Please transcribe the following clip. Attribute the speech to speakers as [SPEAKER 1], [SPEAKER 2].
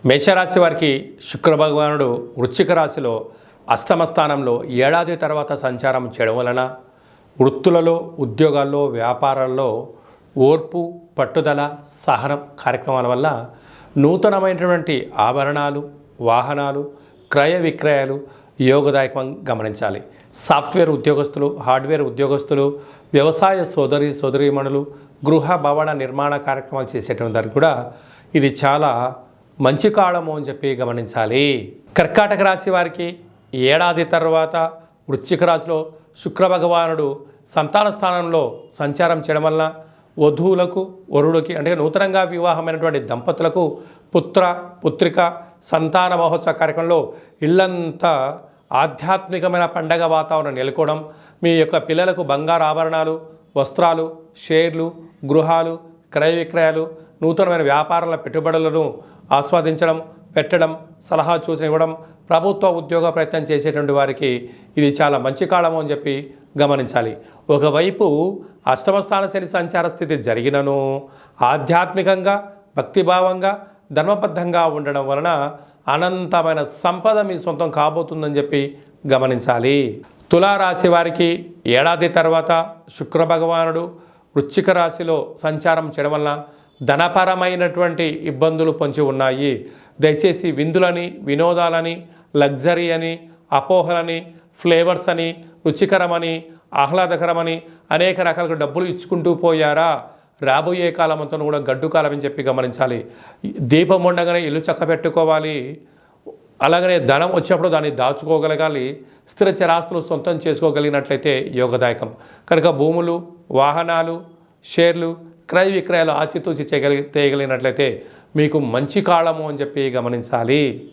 [SPEAKER 1] మేషరాశి వారికి శుక్ర భగవానుడు వృశ్చిక రాశిలో అష్టమ స్థానంలో ఏడాది తర్వాత సంచారం చేయడం వలన వృత్తులలో, ఉద్యోగాల్లో, వ్యాపారాల్లో ఓర్పు, పట్టుదల, సహనం కార్యక్రమాల వల్ల నూతనమైనటువంటి ఆభరణాలు, వాహనాలు, క్రయ విక్రయాలు యోగదాయకం గమనించాలి. సాఫ్ట్వేర్ ఉద్యోగస్తులు, హార్డ్వేర్ ఉద్యోగస్తులు, వ్యవసాయ సోదరీమణులు, గృహ భవన నిర్మాణ కార్యక్రమాలు చేసేటువంటి వారికి కూడా ఇది చాలా మంచి కాలము అని చెప్పి గమనించాలి. కర్కాటక రాశి వారికి ఏడాది తర్వాత వృశ్చిక రాశిలో శుక్ర భగవానుడు సంతాన స్థానంలో సంచారం చేయడం వల్ల వధువులకు, వరుడికి అంటే నూతనంగా వివాహమైనటువంటి దంపతులకు పుత్రిక సంతాన మహోత్సవ కార్యక్రమంలో ఇల్లంతా ఆధ్యాత్మికమైన పండగ వాతావరణం నెలకొవడం, మీ యొక్క పిల్లలకు బంగారు ఆభరణాలు, వస్త్రాలు, షేర్లు, గృహాలు, క్రయ విక్రయాలు, నూతనమైన వ్యాపారాల పెట్టుబడులను ఆస్వాదించడం, పెట్టడం, సలహా సూచన ఇవ్వడం, ప్రభుత్వ ఉద్యోగ ప్రయత్నం చేసేటువంటి వారికి ఇది చాలా మంచి కాలము అని చెప్పి గమనించాలి. ఒకవైపు అష్టమ స్థాన శని సంచార స్థితి జరిగినను ఆధ్యాత్మికంగా, భక్తిభావంగా, ధర్మబద్ధంగా ఉండడం వలన అనంతమైన సంపద మీ సొంతం కాబోతుందని చెప్పి గమనించాలి. తులారాశి వారికి ఏడాది తర్వాత శుక్ర భగవానుడు వృశ్చిక రాశిలో సంచారం చేయడం వలన ధనపరమైనటువంటి ఇబ్బందులు పొంచి ఉన్నాయి. దయచేసి విందులని, వినోదాలని, లగ్జరీ అని, అపోహలని, ఫ్లేవర్స్ అని, రుచికరమని, ఆహ్లాదకరమని అనేక రకాలుగా డబ్బులు ఇచ్చుకుంటూ పోయారా? రాబోయే కాలం అంతా కూడా గడ్డు కాలం అని చెప్పి గమనించాలి. దీపం ఉండగానే ఇల్లు చక్కబెట్టుకోవాలి. అలాగనే ధనం వచ్చినప్పుడు దాన్ని దాచుకోగలగాలి. స్థిర చరాస్తులు సొంతం చేసుకోగలిగినట్లయితే యోగదాయకం. కనుక భూములు, వాహనాలు, షేర్లు, క్రయ విక్రయాలు ఆచితూచి చేయగలిగినట్లయితే మీకు మంచి కాలము అని చెప్పి గమనించాలి.